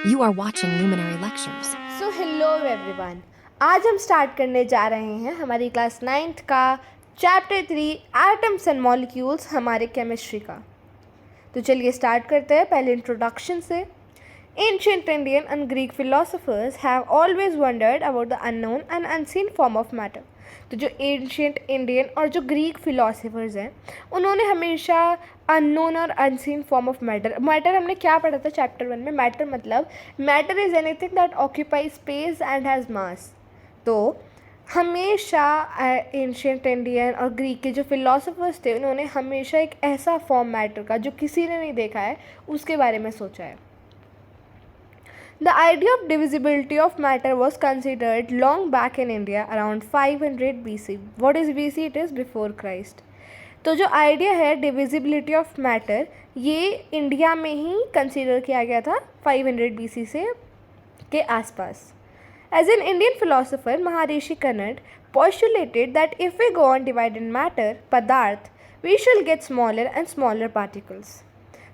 You are watching Luminary Lectures. So hello everyone, आज हम start करने जा रहे हैं हमारी क्लास 9th का चैप्टर 3 एटम्स एंड मॉलिक्यूल्स हमारे केमिस्ट्री का। तो चलिए स्टार्ट करते हैं पहले इंट्रोडक्शन से। Ancient Indian and Greek philosophers have always wondered about the unknown and unseen form of matter. तो जो एंशिएंट इंडियन और जो ग्रीक फिलोसोफर्स हैं उन्होंने हमेशा अननोन और अनसीन फॉर्म ऑफ मैटर हमने क्या पढ़ा था चैप्टर 1 में। Matter is anything that occupy space and has मास। तो हमेशा एंशिएंट इंडियन और ग्रीक के जो फिलोसोफर्स थे उन्होंने हमेशा एक ऐसा फॉर्म मैटर का जो किसी ने नहीं देखा है उसके बारे में सोचा है। The idea of divisibility of matter was considered long back in India around 500 BC. What is BC? It is before Christ. तो जो आइडिया है डिविजिबिलिटी ऑफ मैटर ये इंडिया में ही कंसिडर किया गया था 500 BC से के आसपास। As an Indian philosopher, Maharishi Kannad postulated that if we go on dividing matter, padarth, we shall get smaller and smaller particles.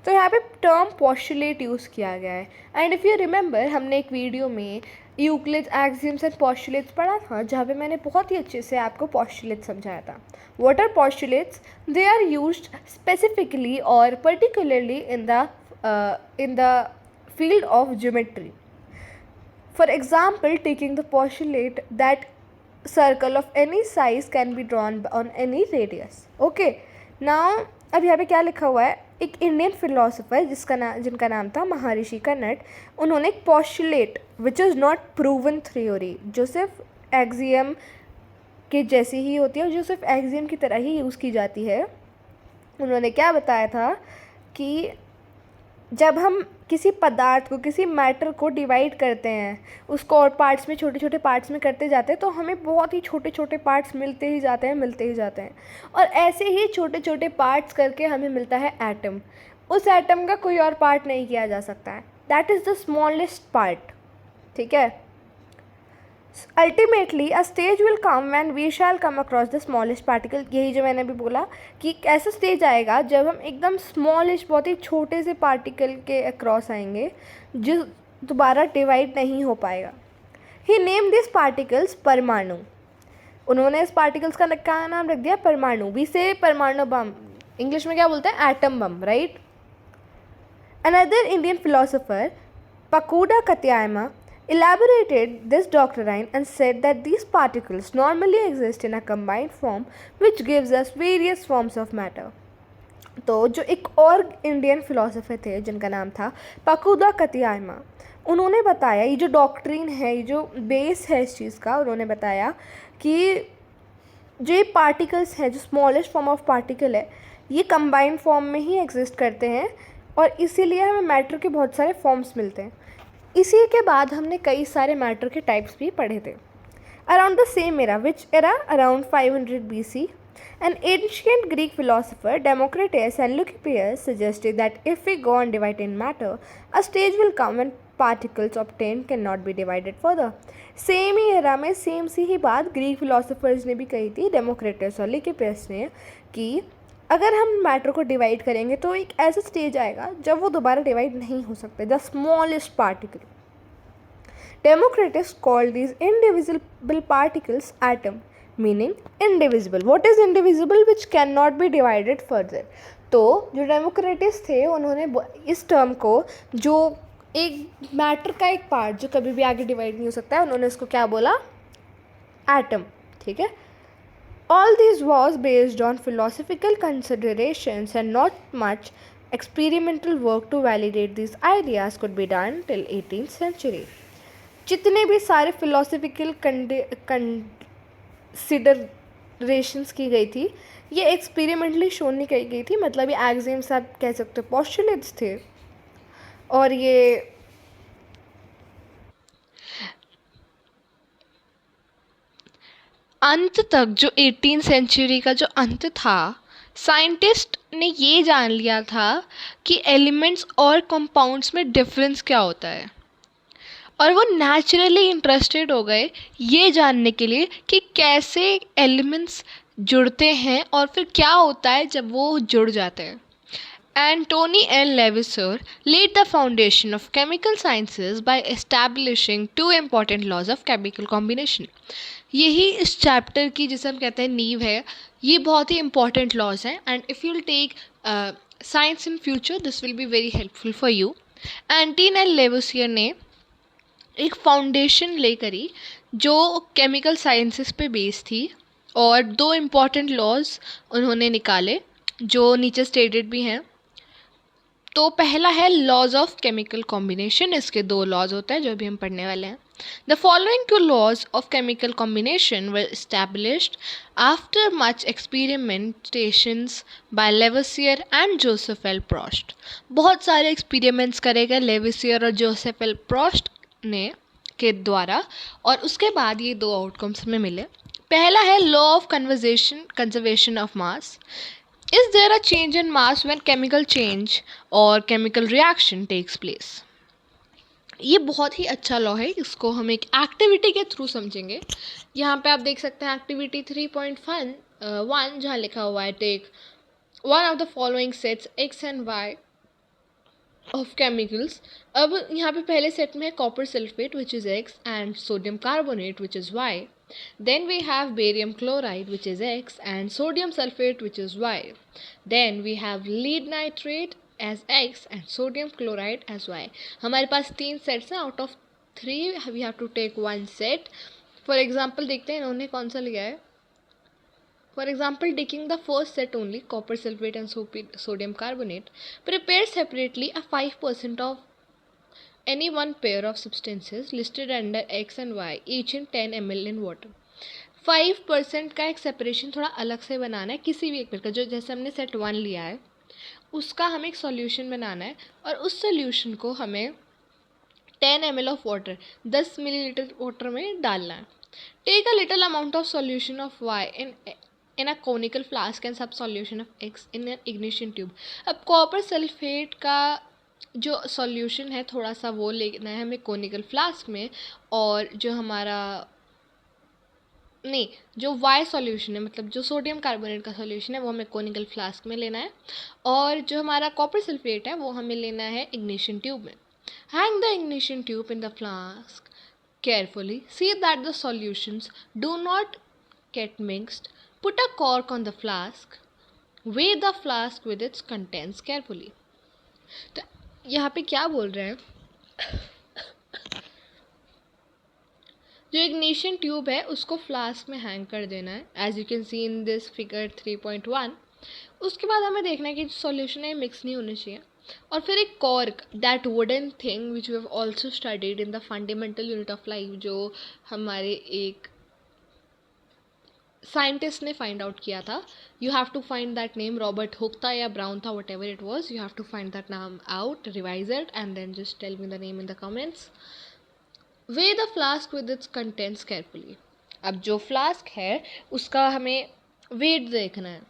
तो यहाँ पे टर्म पॉस्टुलेट यूज़ किया गया है। एंड इफ़ यू रिमेंबर हमने एक वीडियो में यूक्लिड्स एक्सियम्स एंड पॉस्टुलेट्स पढ़ा था जहाँ पे मैंने बहुत ही अच्छे से आपको पॉस्टुलेट्स समझाया था। What are postulates? They are used specifically और particularly in the field of geometry. For example, taking the postulate that circle of any size can be drawn on any radius. Okay. Now अब यहाँ पे क्या लिखा हुआ है, एक Indian philosopher जिनका नाम था महर्षि कन्नड, उन्होंने एक postulate which is not proven theory जो सिर्फ एक्सियम के जैसी ही होती है और जो सिर्फ एक्सियम की तरह ही यूज़ की जाती है। उन्होंने क्या बताया था कि जब हम किसी पदार्थ को किसी मैटर को डिवाइड करते हैं उसको और पार्ट्स में छोटे छोटे पार्ट्स में करते जाते हैं तो हमें बहुत ही छोटे छोटे पार्ट्स मिलते ही जाते हैं और ऐसे ही छोटे छोटे पार्ट्स करके हमें मिलता है एटम। उस एटम का कोई और पार्ट नहीं किया जा सकता है, that is the smallest part. ठीक है। Ultimately a stage will come when we shall come across the smallest particle. यही जो मैंने अभी बोला कि ऐसा स्टेज आएगा जब हम एकदम स्मॉलेस्ट बहुत ही छोटे से पार्टिकल के अक्रॉस आएंगे जो दोबारा डिवाइड नहीं हो पाएगा। ही नेम दिस पार्टिकल्स परमाणु। उन्होंने इस पार्टिकल्स का क्या नाम रख दिया? परमाणु। वी से परमाणु बम, इंग्लिश में क्या बोलते हैं? Atom bomb, right. Another Indian philosopher Pakudha Katyayana elaborated this doctrine and said that these particles normally exist in a combined form which gives us various forms of matter. तो जो एक और इंडियन फिलोसोफर थे जिनका नाम था पकूदा कतियामा, उन्होंने बताया ये जो डॉक्ट्रिन है, ये जो बेस है इस चीज़ का, उन्होंने बताया कि जो ये पार्टिकल्स हैं, जो स्मॉलेस्ट फॉर्म ऑफ पार्टिकल है, ये कंबाइंड फॉर्म में ही एग्जिस्ट करते हैं और इसीलिए हमें मैटर के बहुत सारे फॉर्म्स मिलते हैं। इसी के बाद हमने कई सारे मैटर के टाइप्स भी पढ़े थे। Around the same era, which era? Around 500 BC, an ancient Greek philosopher Democritus and Leucippus suggested that if we go on dividing matter, a stage will come when particles obtained cannot be divided further. Same he era में same सी ही बात Greek philosophers ने भी कही थी, Democritus और Leucippus ने, कि अगर हम मैटर को डिवाइड करेंगे तो एक ऐसा स्टेज आएगा जब वो दोबारा डिवाइड नहीं हो सकते, the smallest particle. Democritus called these indivisible particles atom, meaning indivisible. What is indivisible? Which can not be divided further. तो जो डेमोक्रिटस थे उन्होंने इस टर्म को, जो एक मैटर का एक पार्ट जो कभी भी आगे डिवाइड नहीं हो सकता है, उन्होंने इसको क्या बोला? एटम। ठीक है। All this was based on philosophical considerations and not much experimental work to validate these ideas could be done till 18th century. जितने भी सारे philosophical considerations की गई थी ये एक्सपेरिमेंटली शो नहीं की गई थी। मतलब ये एक्सियम्स आप कह सकते हो, पोस्टुलेट्स थे, और ये अंत तक जो 18th सेंचुरी का जो अंत था, साइंटिस्ट ने ये जान लिया था कि एलिमेंट्स और कंपाउंड्स में डिफरेंस क्या होता है और वो नेचुरली इंटरेस्टेड हो गए ये जानने के लिए कि कैसे एलिमेंट्स जुड़ते हैं और फिर क्या होता है जब वो जुड़ जाते हैं। Anthony L. Levisseur laid the foundation of chemical sciences by establishing two important laws of chemical combination. यही इस चैप्टर की जिसे हम कहते हैं नींव है. ये बहुत ही important laws हैं and if you'll take science in future this will be very helpful for you. Anthony L. Levisseur ने एक फाउंडेशन ले करी जो केमिकल साइंसेस पे बेस थी और दो इम्पॉर्टेंट लॉज उन्होंने निकाले जो नीचे स्टेटेड भी हैं. तो पहला है लॉज ऑफ केमिकल कॉम्बिनेशन. इसके दो लॉज होते हैं जो भी हम पढ़ने वाले हैं. The following two laws of chemical combination were established after much experimentations by Lavoisier and Joseph L Proust. बहुत सारे एक्सपेरिमेंट्स करे गए लेविसियर और जोसेफ एल प्रॉस्ट ने के द्वारा और उसके बाद ये दो आउटकम्स हमें मिले. पहला है law of conservation of mass. Is there a change in mass when chemical change or chemical reaction takes place? ये बहुत ही अच्छा लॉ है. इसको हम एक एक्टिविटी के थ्रू समझेंगे. यहाँ पे आप देख सकते हैं एक्टिविटी 3.1 जहाँ लिखा हुआ है take one of the following sets x and y of chemicals. अब यहाँ पे पहले सेट में है copper sulphate which is x and sodium carbonate which is y. Then we have barium chloride which is X and sodium sulfate which is Y. Then we have lead nitrate as X and sodium chloride as Y. हमारे पास तीन sets हैं. Out of 3 we have to take one set. For example देखते हैं इन्होंने कौन सा लिया है. For example, taking the first set only, copper sulfate and sodium carbonate, prepare separately a 5% of any one pair of substances listed under X and Y each in 10 ml in water. 5% का एक separation थोड़ा अलग से बनाना है किसी भी एक pair का. जो जैसे हमने सेट 1 लिया है उसका हमें एक सॉल्यूशन बनाना है और उस सॉल्यूशन को हमें 10 ml of water 10 millilitre water में डालना है. Take a little amount of solution of Y in a conical flask and some solution of X in an ignition tube. अब कॉपर सल्फेट का जो सॉल्यूशन है थोड़ा सा वो लेना है हमें कोनिकल फ्लास्क में और जो हमारा नहीं जो वाई सॉल्यूशन है मतलब जो सोडियम कार्बोनेट का सॉल्यूशन है वो हमें कोनिकल फ्लास्क में लेना है और जो हमारा कॉपर सल्फेट है वो हमें लेना है इग्निशन ट्यूब में. Hang the ignition tube in the flask carefully. See that the solutions do not gate mixed. Put a cork on the flask. Way the flask with its contents carefully. तो यहाँ पे क्या बोल रहे हैं जो ignition tube है उसको फ्लास्क में हैंग कर देना है as you can see in this figure 3.1. उसके बाद हमें देखना है कि जो सॉल्यूशन है मिक्स नहीं होना चाहिए और फिर एक cork that wooden thing which we have also studied in the fundamental unit of life जो हमारे एक साइंटिस्ट ने फाइंड आउट किया था. You have to find that name. Robert Hooke था या ब्राउन था whatever it was. You have to find that नाम out revise it and then just tell me the name in the comments. Weigh the flask with its contents carefully. अब जो flask है उसका हमें weight देखना है.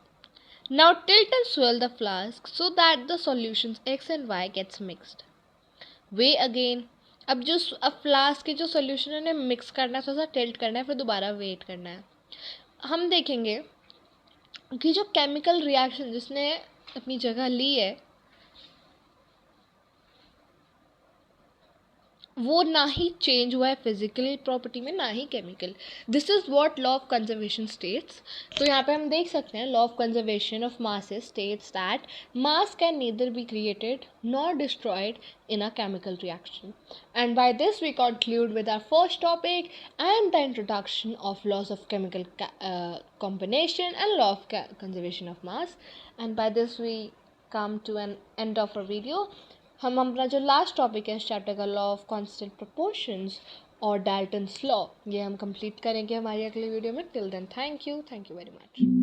Now tilt and swirl the flask so that the solutions X and Y gets mixed. Weigh again. अब जो flask के जो सॉल्यूशन है उन्हें मिक्स करना है थोड़ा सा टिल्ट करना है फिर दोबारा वेट करना है. हम देखेंगे कि जो केमिकल रिएक्शन जिसने अपनी जगह ली है वो ना ही चेंज हुआ है फिजिकल प्रॉपर्टी में ना ही chemical. This is what law of conservation states. तो यहाँ पे हम देख सकते हैं law of conservation of masses states that mass can neither be created nor destroyed in a chemical reaction. And by this we conclude with our first topic and the introduction of laws of chemical combination and law of conservation of mass. And by this we come to an end of our video. हम अपना जो last topic है इस chapter का law of constant proportions और Dalton's law ये हम complete करेंगे हमारी अगली वीडियो में. Till then thank you very much.